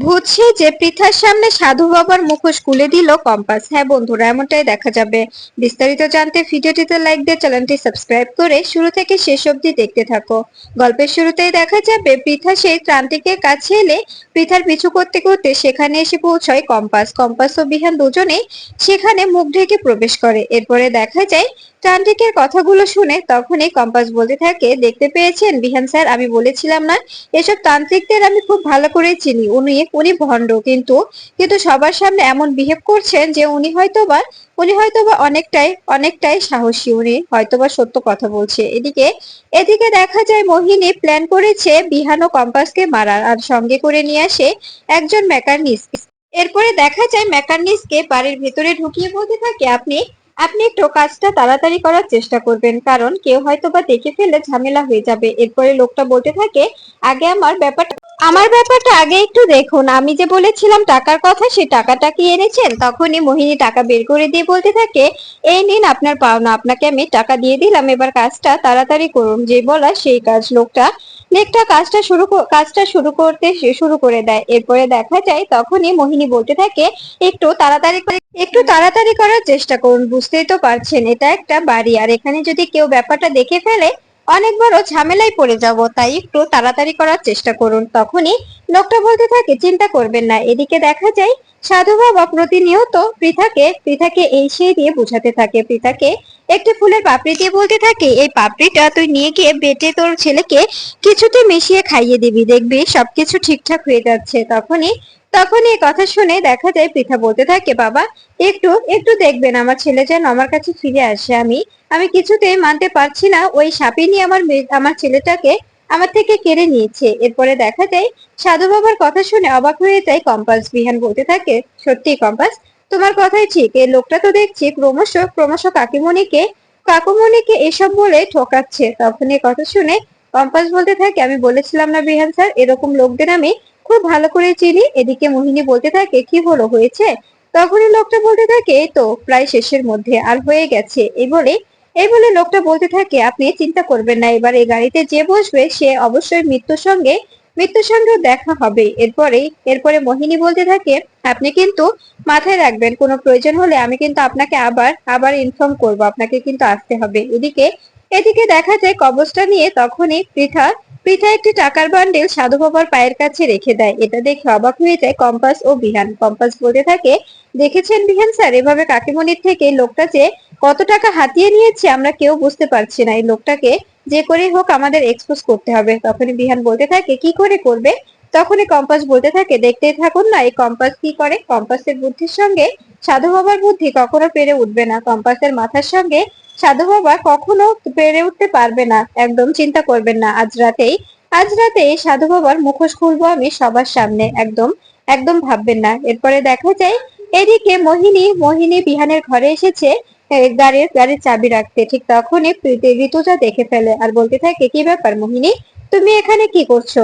বুঝছি যে পৃথার সামনে সাধু বাবার মুখোশ খুলে দিল কম্পাস। হ্যাঁ বন্ধুরা, এমনটাই দেখা যাবে। বিস্তারিত জানতে ভিডিওটিতে লাইক দিয়ে চ্যানেলটি সাবস্ক্রাইব করে শুরু থেকে শেষ অবধি দেখতে থাকো। গল্পের শুরুতেই দেখা যাবে পৃথা সেই ত্রান্তিকের কাছে এলে পৃথার পিছু করতে করতে সেখানে এসে পৌঁছয় কম্পাস। কম্পাস ও বিহান দুজনেই সেখানে মুখ ঢেকে প্রবেশ করে। এরপরে দেখা যায় ত্রান্তিকের কথাগুলো শুনে তখনই কম্পাস বলতে থাকে, দেখতে পেয়েছেন বিহান স্যার, আমি বলেছিলাম না এসব তান্ত্রিকদের আমি খুব ভালো করে চিনি। উনি উনি ভণ্ড, কিন্তু কিন্তু সবার সামনে এমন বিহেভ করছেন যে উনি হয়তোবা অনেকটাই অনেকটাই সাহসী। উনি হয়তোবা সত্য কথা বলছে। এদিকে এদিকে দেখা যায় মোহিনী প্ল্যান করেছে বিহান ও কম্পাসকে মারার, আর সঙ্গে করে নিয়ে আসে একজন মেকানিস্ট। এরপরে দেখা যায় মেকানিস্টকে বাড়ির ভেতরে ঢুকিয়ে বলতে থাকে, আপনি আপনি একটু কাজটা তাড়াতাড়ি করার চেষ্টা করবেন, কারণ কেউ হয়তোবা দেখে ফেললে ঝামেলা হয়ে যাবে। এরপরে লোকটা বলতে থাকে, আগে আমার ব্যাপারটা আগে একটু দেখুন। আমি যে বলেছিলাম টাকার কথা, সেই টাকাটা কি এনেছেন? তখনই মোহিনী টাকা বের করে দিয়ে বলতে থাকে, এই নিন আপনার পাওনা, আপনাকে আমি টাকা দিয়ে দিলাম, এবার কাজটা তাড়াতাড়ি করুন। যে বলা সেই কাজ। লোকটা কাজটা শুরু করে দেয়। এরপরে দেখা যায় তখনই মোহিনী বলতে থাকে, একটু তাড়াতাড়ি করার চেষ্টা করুন। বুঝতেই তো পারছেন এটা একটা বাড়ি, আর এখানে যদি কেউ ব্যাপারটা দেখে ফেলে অনেক বড় ঝামেলায় পড়ে যাব, তাই একটু তাড়াতাড়ি করার চেষ্টা করুন। তখনই লোকটা বলতে থাকে, চিন্তা করবেন না। এদিকে দেখা যায় সাধু বাবা প্রতিনিয়ত পৃথাকে এই সেই দিয়ে বোঝাতে থাকে। পৃথাকে একটি ফুলের পাপড়ি দিয়ে বলতে থাকে, এই পাপড়িটা তুই নিয়ে গিয়ে বেটে তোর ছেলেকে কিছুতে মিশিয়ে খাইয়ে দিবি, দেখবি সবকিছু ঠিকঠাক হয়ে যাচ্ছে। তখনই এই কথা শুনে দেখা যায় পৃথা বলতে থাকে, বাবা একটু একটু দেখবেন আমার ছেলে যেন আমার কাছে ফিরে আসে। আমি কিছুতেই মানতে পারছি না ওই সাপিনী আমার ছেলেটাকে আমার থেকে কেড়ে নিয়েছে। এরপরে দেখা যায় সাধু বাবার কথা শুনে অবাক হয়ে যায় কম্পাস। বিহান বলতে থাকে, সত্যি কম্পাস, তোমার কথাই ঠিক। এই লোকটা তো দেখছি ক্রমশ ক্রমশ কাকুমণিকে এসব বলে ঠকাচ্ছে। তখন এই কথা শুনে কম্পাস বলতে থাকে, আমি বলেছিলাম না বিহান স্যার, এরকম লোকদের আমি খুব ভালো করে চিনি। এদিকে মোহিনী বলতে থাকে, কি হলো, হয়েছে? তখনই লোকটা বলতে থাকে, এই তো প্রায় শেষের মধ্যে, আর হয়ে গেছে। এই বলে লোকটা বলতে থাকে, আপনি চিন্তা করবেন না, এবার এই গাড়িতে যে বসবে সে অবশ্যই মৃত্যুর সঙ্গে দেখা হবে। এরপরে মোহিনী বলতে থাকে, আপনি কিন্তু মাথায় রাখবেন, কোনো প্রয়োজন হলে আমি কিন্তু আপনাকে আবার আবার ইনফর্ম করব, আপনাকে কিন্তু আসতে হবে। এদিকে দেখা যায় কবচটা নিয়ে তখনই পৃথা একটি টাকার বান্ডেল সাধু বাবার পায়ের কাছে রেখে দেয়। এটা দেখে অবাক হয়ে যায় কম্পাস ও বিহান। কম্পাস বলতে থাকে, দেখেছেন বিহান স্যার, এভাবে কাকিমণির থেকে লোকটা যে কত টাকা হাতিয়ে নিয়েছে আমরা কেউ বুঝতে পারছি না। এই লোকটাকে যে করে হোক আমাদের এক্সপোজ করতে হবে। তখনই বিহান বলতে থাকে, কি করে করবে? তখনই কম্পাস বলতে থাকে, দেখতেই থাকুন না এই কম্পাস কি করে। কম্পাসের বুদ্ধির সঙ্গে সাধু বাবার বুদ্ধি কখনো পেরে উঠবে না। কম্পাসের মাথার সঙ্গে সাধু বাবা কখনো পেরে উঠতে পারবে না। একদম চিন্তা করবেন না। আজ রাতেই সাধু বাবার মুখোশ খুলবো আমি সবার সামনে। একদম একদম ভাববেন না। এরপরে দেখা যায় এদিকে মোহিনী বিহানের ঘরে এসেছে গাড়ির চাবি রাখতে। ঠিক তখনই ঋতুজা দেখে ফেলে আর বলতে থাকে, কি ব্যাপার মোহিনী, তুমি এখানে কি করছো?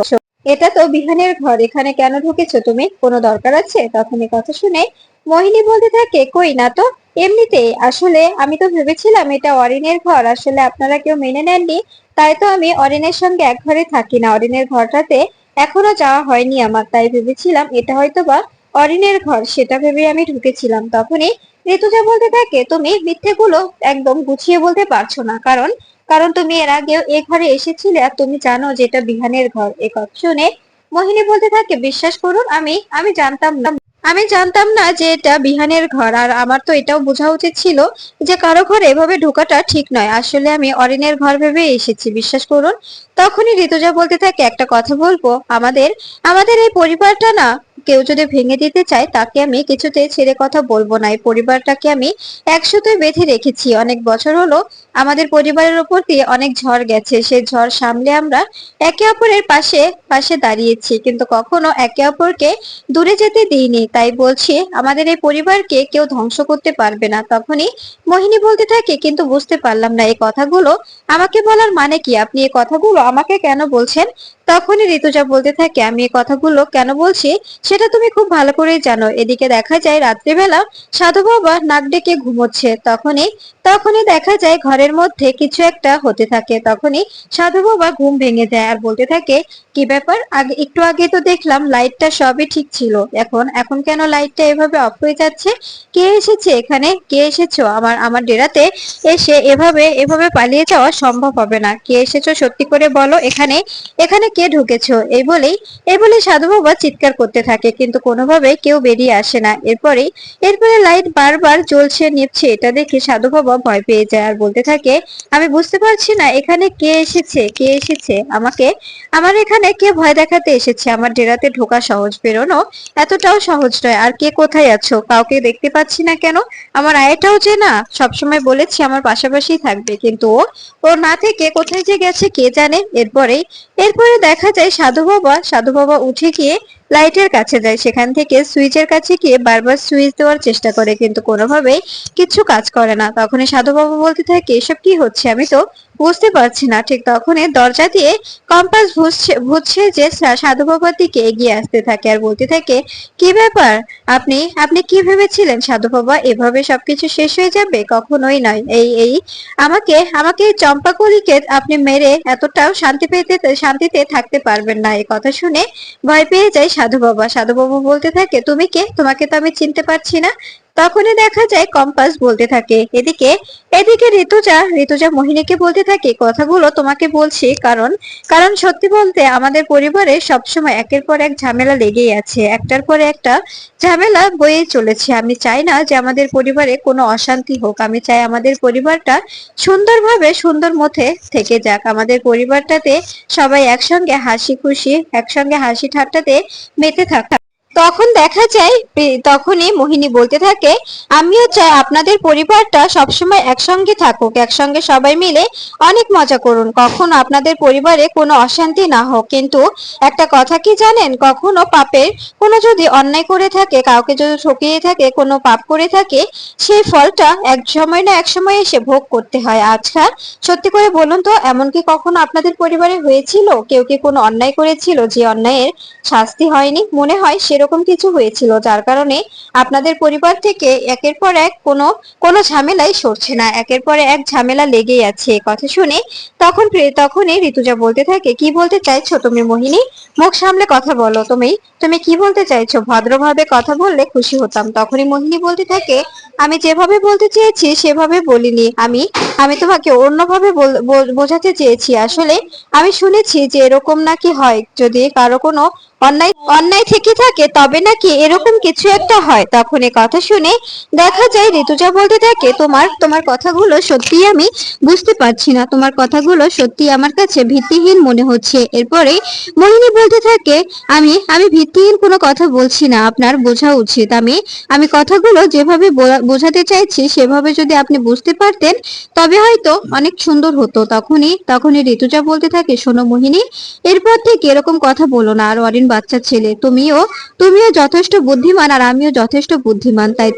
এটা তো বিহানের ঘর, এখানে কেন ঢুকেছো তুমি? কোনো দরকার আছে? তখন এই কথা শুনে মোহিনী বলতে থাকে, কই না তো, এমনিতেই। আসলে আমি তো ভেবেছিলাম এটা অরিনের ঘর, আসলে আপনারা কেউ মেনে নেননি, তাই তো আমি অরিনের সঙ্গে এক ঘরে থাকি না। অরিনের ঘরটাতে এখনো যাওয়া হয়নি আমার, তাই ভেবেছিলাম এটা হয়তোবা অরিনের ঘর, সেটা ভেবে আমি ঢুকেছিলাম। তখনই ঋতুজা বলতে থাকে, তুমি মিথ্যেগুলো একদম গুছিয়ে বলতে পারছো না, কারণ কারণ তুমি এর আগেও এ ঘরে এসেছিলে আর তুমি জানো যে এটা বিহানের ঘর। এ কথা শুনে মোহিনী বলতে থাকে, বিশ্বাস করুন, আমি জানতাম না যে এটা বিহানের ঘর, আর আমার তো এটাও বোঝা উচিত ছিল যে কারো ঘরে এভাবে ঢোকাটা ঠিক নয়। আসলে আমি অরিনের ঘর ভেবে এসেছি, বিশ্বাস করুন। তখনই ঋতুজা বলতে থাকে, একটা কথা বলবো, আমাদের আমাদের এই পরিবারটা না কেউ যদি ভেঙে দিতে চায় তাকে আমি কিছুতেই ছেড়ে কথা বলবো না। এই পরিবারটাকে আমি একসাথে বেঁধে রেখেছি অনেক বছর হলো। আমাদের পরিবারের উপর দিয়ে অনেক ঝড় গেছে, সেই ঝড় সামলে আমরা একে অপরের পাশে পাশে দাঁড়িয়েছি, কিন্তু কখনো একে অপরকে দূরে যেতে দিইনি। তাই বলছি আমাদের এই পরিবারকে কেউ ধ্বংস করতে পারবে না। তখনই মোহিনী বলতে থাকে, কিন্তু বুঝতে পারলাম না এই কথাগুলো আমাকে বলার মানে কি? আপনি এই কথাগুলো আমাকে কেন বলছেন? তখনই ঋতুজা বলতে থাকে, আমি এই কথাগুলো কেন বলছি সেটা তুমি খুব ভালো করেই জানো। এদিকে দেখা যায় রাত্রিবেলা সাধু বাবা নাক ডেকে ঘুমোচ্ছে। তখনই তখনই দেখা যায় ঘরের মধ্যে কিছু একটা হতে থাকে। তখনই সাধু বাবা ঘুম ভেঙে যায় আর বলতে থাকে, কি ব্যাপার, আগে একটু আগে তো দেখলাম লাইটটা সবই ঠিক ছিল, এখন এখন কেন লাইটটা এভাবে অফ হয়ে যাচ্ছে? কে এসেছে এখানে? কে এসেছো আমার আমার ডেরাতে? এসে এভাবে এভাবে পালিয়ে যাওয়া সম্ভব হবে না। কে এসেছো সত্যি করে বলো, এখানে এখানে কে ঢুকেছো? এই বলেই সাধু বাবা চিৎকার করতে থাকে, কিন্তু কোনোভাবে কেউ বেরিয়ে আসে না। এরপরে লাইট বারবার জ্বলছে নিভছে, এটা দেখে সাধু বাবা ভয় পেয়ে যায় আর বলতে থাকে, আমি বুঝতে পারছি না এখানে কে এসেছে, কে এসেছে আমাকে, আমার এখানে কে ভয় দেখাতে এসেছে? আমার ডেরাতে ঢোকা সহজ, বেরোনো এতটাও সহজ নয়। আর কে কোথায় আছো? কাউকে দেখতে পাচ্ছি না কেন? আমার আয়াটাও যে না, সবসময় বলেছি আমার পাশাপাশি থাকবে, কিন্তু ও না থেকে কোথায় যে গেছে কে জানে। এরপরে দেখা যায় সাধু বাবা উঠে গিয়ে লাইটের কাছে যায়, সেখান থেকে সুইচের কাছে গিয়ে বারবার সুইচ দেওয়ার চেষ্টা করে, কিন্তু কোনোভাবেই কিছু কাজ করে না। তখনই সাধু বাবা বলতে থাকে, এসব কি হচ্ছে আমি তো বুঝতে পারছি না। ঠিক তখনই দরজা দিয়ে কম্পাস বুঝছে যে সাধু বাবার দিকে এগিয়ে আসতে থাকে আর বলতে থাকে, কি ব্যাপার, আপনি আপনি কি ভেবেছিলেন সাধু বাবা এভাবে সবকিছু শেষ হয়ে যাবে? কখনোই নয়। এই এই আমাকে আমাকে এই চম্পাকলিকে আপনি মেরে এতটাও শান্তিতে থাকতে পারবেন না। এই কথা শুনে ভয় পেয়ে যায় সাধু বাবা বলতে থাকে, তুমি কে? তোমাকে তো আমি চিনতে পারছি না। তখনই দেখা যায় কম্পাস বলতে থাকে, এদিকে এদিকে ঋতুজা মোহিনীকে বলতে থাকে, কথাগুলো তোমাকে বলছি কারণ কারণ সত্যি বলতে আমাদের পরিবারে সবসময় একের পর এক ঝামেলা লেগেই আছে, একটার পর একটা ঝামেলা বয়ে চলেছে। আমি চাই না যে আমাদের পরিবারে কোনো অশান্তি হোক, আমি চাই আমাদের পরিবারটা সুন্দরভাবে সুন্দর মধ্যে থেকে যাক। আমাদের পরিবারটাতে সবাই একসঙ্গে হাসি খুশি, একসঙ্গে হাসি ঠাট্টাতে মেতে থাক। তখন দেখা যায় তখনই মোহিনী বলতে থাকে, আমিও চাই আপনাদের পরিবারটা সবসময় একসঙ্গে থাকুক, একসঙ্গে সবাই মিলে অনেক মজা করুন, কখনো আপনাদের পরিবারে কোনো অশান্তি না হোক। কিন্তু একটা কথা কি জানেন, কখনো পাপের কোনো যদি অন্যায় করে থাকে, কাউকে যদি ঠকিয়ে থাকে, কোনো পাপ করে থাকে, সেই ফলটা এক সময় না এক সময় এসে ভোগ করতে হয়। আচ্ছা সত্যি করে বলুন তো, এমন কি কখনো আপনাদের পরিবারে হয়েছিল? কেউ কি কোনো অন্যায় করেছিল, যে অন্যায়ের শাস্তি হয়নি? মনে হয় সেরকম কিছু হয়েছিল, যার কারণে আপনাদের পরিবার থেকে একের পর এক কোনো ঝামেলাই সরছে না, একের পর এক ঝামেলা লেগেই আছে। কথা শুনে তখনই ঋতুজা বলতে থাকে, কি বলতে চাইছো তুমি মোহিনী? মুখ সামলে কথা বলো, তুমি তুমি কি বলতে চাইছো? ভদ্রভাবে কথা বললে খুশি হতাম। তখনই মোহিনী বলতে থাকে, আমি যেভাবে বলতে চেয়েছি সেভাবে বলিনি, আমি আমি তোমাকে অন্যভাবে বোঝাতে চেয়েছি। আসলে আমি শুনেছি যে এরকম নাকি হয়, যদি কারো কোনো অন্যায় অন্যায় থেকে থাকে তবে নাকি এরকম কিছু একটা হয়। তখন এই কথা শুনে দেখা যায় ঋতুজা বলতে থাকে, তোমার তোমার কথাগুলো সত্যিই আমি বুঝতে পারছি না, তোমার কথাগুলো সত্যি আমার কাছে ভিত্তিহীন মনে হচ্ছে। এরপরে মোহিনী বলতে থাকে, আমি আমি ভিত্তিহীন কোনো কথা বলছি না, আপনার বোঝা উচিত। আমি আমি কথাগুলো যেভাবে বোঝাতে চাইছি সেভাবে যদি আপনি বুঝতে পারতেন তবে হয়তো অনেক সুন্দর হতো। তখনই ঋতুজা বলতে থাকে, শোনো মোহিনী, এরপর থেকে এরকম কথা বলো না। আর অরিন বাচ্চা ছেলে, তুমিও যথেষ্ট বুদ্ধিমান আর আমিও যথেষ্ট বুদ্ধিমান, তাই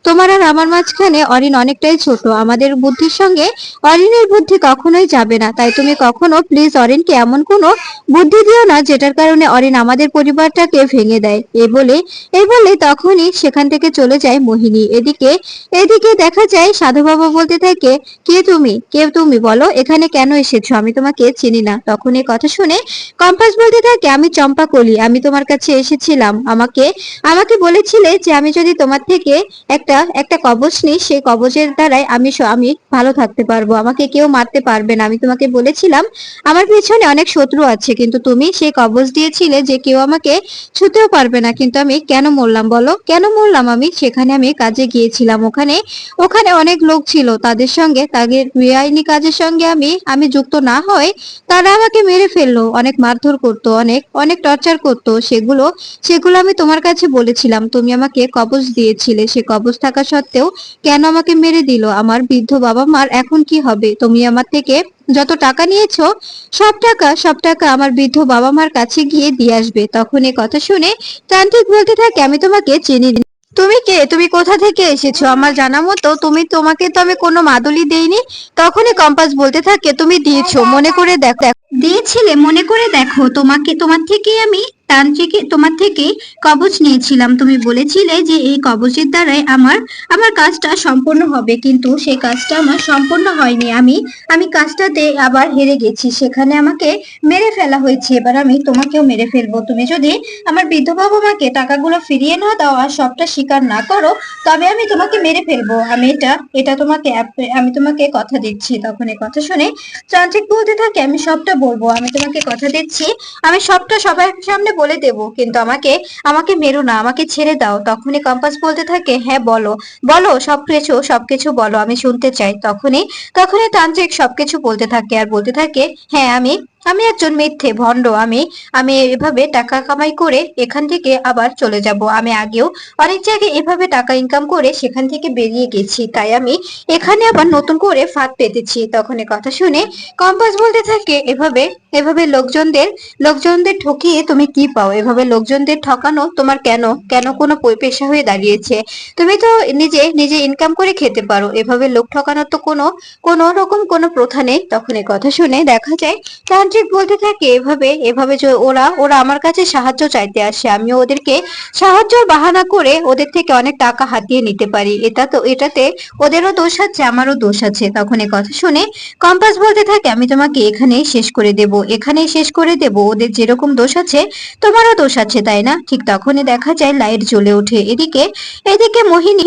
তোমার আর আমার মাঝখানে অরিন অনেকটাই ছোট, আমাদের বুদ্ধির সঙ্গে অরিনের বুদ্ধি কখনোই যাবে না। তাই তুমি কখনো প্লিজ অরিনকে এমন কোনো বুদ্ধি দিও না যেটার কারণে অরিন আমাদের পরিবারটাকে ভেঙে দেয়। এই বলে তখনই সেখান থেকে চলে যায় মোহিনী। এদিকে এদিকে দেখা যায় সাধু বাবা বলতে থাকে, কে তুমি বলো, এখানে কেন এসেছো? আমি তোমাকে চিনি না। তখন এই কথা শুনে কম্পাস বলতে থাকে, আমি চম্পা কলি, আমি তোমার কাছে এসেছিলাম, আমাকে আমাকে বলেছিলে যে আমি যদি তোমার থেকে একটা একটা কবচ নিই, সেই কবচের দ্বারাই আমি ভালো থাকতে পারবো, আমাকে কেউ মারতে পারবে না। আমি তোমাকে বলেছিলাম আমার পিছনে অনেক শত্রু আছে, কিন্তু তুমি সেই কবচ দিয়েছিলে যে কেউ আমাকে ছুতেও পারবে না। কিন্তু আমি কেন মরলাম বলো, কেন মরলাম? সেখানে আমি কাজে গিয়েছিলাম, ওখানে ওখানে অনেক লোক ছিল, তাদের বেআইনি কাজের সঙ্গে আমি যুক্ত না হয় তারা আমাকে মেরে ফেললো, অনেক মারধর করতো, অনেক অনেক টর্চার করতো। সেগুলো আমি তোমার কাছে বলেছিলাম, তুমি আমাকে কবজ দিয়েছিলে, সে কবজ থাকা সত্ত্বেও কেন আমাকে মেরে দিল? আমার বৃদ্ধ বাবা মার এখন কি হবে? তুমি আমার থেকে যত টাকা নিয়েছো সব টাকা আমার বৃদ্ধ বাবা মার কাছে গিয়ে দিয়ে আসবে। তখন এ কথা শুনে তান্ত্রিক বলতে থাকে, আমি তোমাকে চিনি না। তুমি কে? তুমি কোথা থেকে এসেছো? আমার জানা মতো তোমাকে তো আমি কোনো মাদুলি দেইনি। তখনই কম্পাস বলতে থাকে, তুমি দিয়েছো, মনে করে দেখো। দিয়েছিলে, মনে করে দেখো, তোমার থেকে আমি তান্ত্রিকে তোমার থেকে কবচ নিয়েছিলাম। তুমি বলেছিলে যে এই কবচের দ্বারাই আমার আমার কাজটা সম্পূর্ণ হবে, কিন্তু সেই কাজটা আমার সম্পূর্ণ হয়নি। আমি কাজটাতে আবার হেরে গেছি, সেখানে আমাকে মেরে ফেলা হয়েছে। এবার আমি তোমাকেও মেরে ফেলবো। তুমি যদি আমার বৃদ্ধ বাবা মাকে টাকাগুলো ফিরিয়ে না দাও আর সবটা স্বীকার না করো, তবে আমি তোমাকে মেরে ফেলবো। আমি এটা এটা তোমাকে আমি তোমাকে কথা দিচ্ছি। তখন এই কথা শুনে তান্ত্রিক বলতে থাকে, আমি সবটা বলবো, আমি তোমাকে কথা দিচ্ছি, আমি সবটা সবার সামনে বলে দেব, কিন্তু আমাকে আমাকে মেরো না, আমাকে ছেড়ে দাও। তখনই কম্পাস বলতে থাকে, হ্যাঁ বলো, বলো সবকিছু সবকিছু বলো, আমি শুনতে চাই। তখনই তখনই তান্ত্রিক সবকিছু বলতে থাকে আর বলতে থাকে, হ্যাঁ আমি আমি একজন মিথ্যে ভণ্ড। আমি আমি এভাবে টাকা কামাই করে এখান থেকে আবার চলে যাব। আমি আগেও অনেক জায়গায় এভাবে টাকা ইনকাম করে সেখান থেকে বেরিয়ে গেছি, তাই আমি এখানে আবার নতুন করে ফাঁদ পেতেছি। তখন এ কথা শুনে কম্পাস বলতে থাকে, এভাবে এভাবে লোকজনদের ঠকিয়ে তুমি কি পাও? এভাবে লোকজনদের ঠকানো তোমার কেন কেন কোনো পেশা হয়ে দাঁড়িয়েছে? তুমি তো নিজে নিজে ইনকাম করে খেতে পারো, এভাবে লোক ঠকানোর তো কোনো কোনো রকম কোনো প্রথা নেই। তখন এই কথা শুনে দেখা যায় তান্ত্রিক বলতে থাকে, এভাবে এভাবে যে ওরা ওরা আমার কাছে সাহায্য চাইতে আসে, আমিও ওদেরকে সাহায্যের বাহানা করে ওদের থেকে অনেক টাকা হাতিয়ে নিতে পারি। এটাতে ওদেরও দোষ আছে, আমারও দোষ আছে। তখন এই কথা শুনে কম্পাস বলতে থাকে, আমি তোমাকে এখানেই শেষ করে দেব, এখানেই শেষ করে দেব। ওদের যেরকম দোষ আছে তোমারও দোষ আছে, তাই না? ঠিক তখনই দেখা যায় লাইট জ্বলে ওঠে। এদিকে এদিকে মোহিনী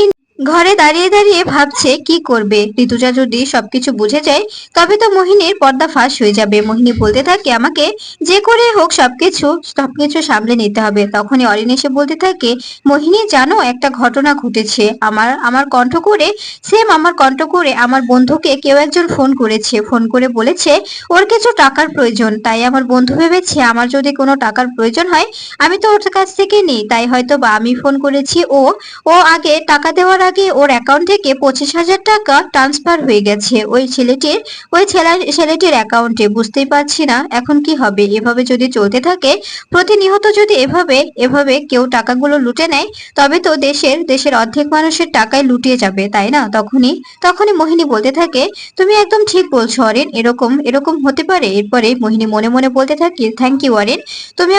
ঘরে দাঁড়িয়ে দাঁড়িয়ে ভাবছে কি করবে। ঋতুজা যদি সবকিছু বুঝে যায় তবে তো মোহিনীর পর্দা ফাঁস হয়ে যাবে। মোহিনী বলতে থাকে, আমাকে যে করে হোক সবকিছু সবকিছু সামলে নিতে হবে। তখনই অরিন এসে বলতে থাকে, মোহিনী জানো একটা ঘটনা ঘটেছে। আমার আমার কণ্ঠ করে আমার কণ্ঠ করে আমার বন্ধুকে কেউ একজন ফোন করেছে, ফোন করে বলেছে ওর কিছু টাকার প্রয়োজন। তাই আমার বন্ধু ভেবেছে আমার যদি কোনো টাকার প্রয়োজন হয় আমি তো ওর কাছ থেকে নিই, তাই হয়তো বা আমি ফোন করেছি। ও ও আগে টাকা দেওয়ার আগে ওর অ্যাকাউন্ট থেকে 25,000 টাকা ট্রান্সফার হয়ে গেছে ওই ছেলেটির অ্যাকাউন্টে। বুঝতেই পারছি না এখন কি হবে। এভাবে যদি চলতে থাকে, প্রতিনিয়ত যদি এভাবে এভাবে কেউ টাকাগুলো লুটে নেয়, তবে তো দেশের অর্ধেক মানুষের টাকাই লুটিয়ে যাবে, তাই না? তখনই তখনই মোহিনী বলতে থাকে, তুমি একদম ঠিক বলছো অরিন, এরকম এরকম হতে পারে। এরপরে মোহিনী মনে মনে বলতে থাকে, থ্যাংক ইউ অরিন, তুমি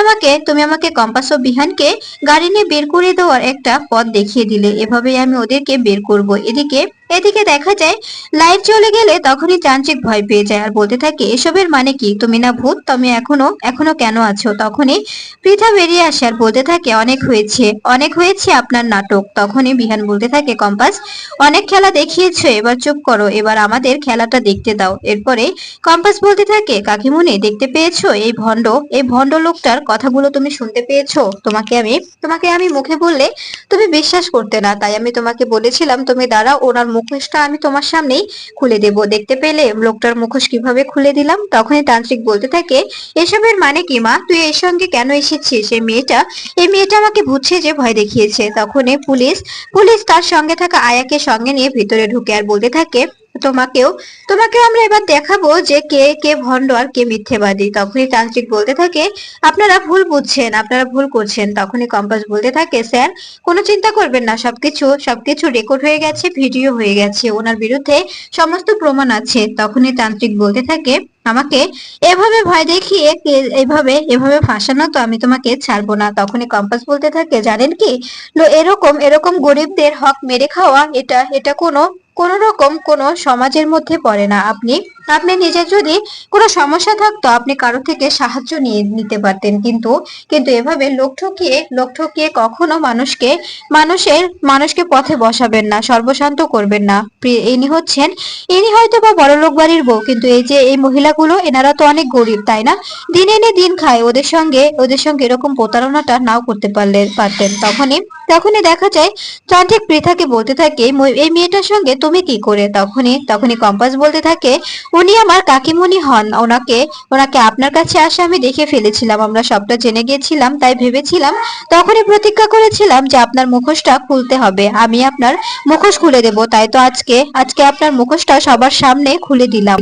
আমাকে কম্পাস ও বিহানকে গাড়ি নিয়ে বের করে দেওয়ার একটা পথ দেখিয়ে দিলে। এভাবেই আমি ওদেরকে বের করব। এদিকে এদিকে দেখা যায় লাইট চলে গেলে তখনই যান্ত্রিক ভয় পেয়ে যায় আর বলতে থাকে, এসবের মানে কি? তুমি না ভূত, তুমি এখনো এখনো কেন আছো? তখনই পৃথা বেরিয়ে আসে আর বলতে থাকে, অনেক হয়েছে আপনার নাটক। তখনই বিহান বলতে থাকে, কম্পাস অনেক খেলা দেখিয়েছো, এবার চুপ করো, এবার আমাদের খেলাটা দেখতে দাও। এরপরে কম্পাস বলতে থাকে, কাকিমুনি দেখতে পেয়েছো এই ভণ্ড লোকটার কথাগুলো তুমি শুনতে পেয়েছো? তোমাকে আমি মুখে বললে তুমি বিশ্বাস করতে না, তাই আমি তোমাকে বলেছিলাম তুমি দাঁড়াও, ওনার মুখোশটা আমি তোমার সামনেই খুলে দেব। দেখতে পেলে লোকটার মুখোশ কিভাবে খুলে দিলাম? তখনই তান্ত্রিক বলতে থাকে, এসবের মানে কি মা? তুই এর সঙ্গে কেন এসেছিস? এই মেয়েটা আমাকে বুঝছে যে ভয় দেখিয়েছে। তখনই পুলিশ তার সঙ্গে থাকা আয়াকে সঙ্গে নিয়ে ভিতরে ঢুকে আর বলতে থাকে, তোমাকেও তোমাকেও আমরা এবার দেখাবো যে কে কে ভণ্ড আর কে মিথ্যেবাদী। তখনই তান্ত্রিক বলতে থাকে, আপনারা ভুল বুঝছেন, আপনারা ভুল করছেন। তখনই কম্পাস বলতে থাকে, স্যার কোনো চিন্তা করবেন না, সবকিছু রেকর্ড হয়ে গেছে, ভিডিও হয়ে গেছে, ওনার বিরুদ্ধে সমস্ত প্রমাণ আছে। তখনই তান্ত্রিক বলতে থাকে, আমাকে এভাবে ভয় দেখিয়ে এভাবে এভাবে ফাঁসানো তো আমি তোমাকে ছাড়বো না। তখনই কম্পাস বলতে থাকে, জানেন কি, এরকম এরকম গরিবদের হক মেরে খাওয়া এটা এটা কোনো কোন রকম কোন সমাজের মধ্যে পড়ে না। আপনি আপনি নিজের যদি কোনো সমস্যা থাকতো আপনি কারো থেকে সাহায্য নিয়ে নিতে পারতেন, কিন্তু কিন্তু এভাবে লোক ঠকিয়ে কখনো মানুষকে পথে বসাবেন না, সর্বশান্ত করবেন না। ইনি হয়তো বা বড়লোক বাড়ির বউ, কিন্তু এই যে এই মহিলাগুলো এনারা তো অনেক গরিব, তাই না? দিন এনে দিন খায়, ওদের সঙ্গে এরকম প্রতারণাটা নাও করতে পারতেন। তখনই দেখা যায় তান্ত্রিক পৃথাকে বলতে থাকে, এই মেয়েটার সঙ্গে তুমি কি করে? তখনই কম্পাস বলতে থাকে, উনি আমার কাকিমুনি হন। ওনাকে আপনার কাছে আসে আমি দেখে ফেলেছিলাম, আমরা সবটা জেনে গিয়েছিলাম, তাই ভেবেছিলাম, তখনই প্রতিজ্ঞা করেছিলাম যে আপনার মুখোশটা খুলতে হবে, আমি আপনার মুখোশ খুলে দেব। তাই তো আজকে আজকে আপনার মুখোশটা সবার সামনে খুলে দিলাম।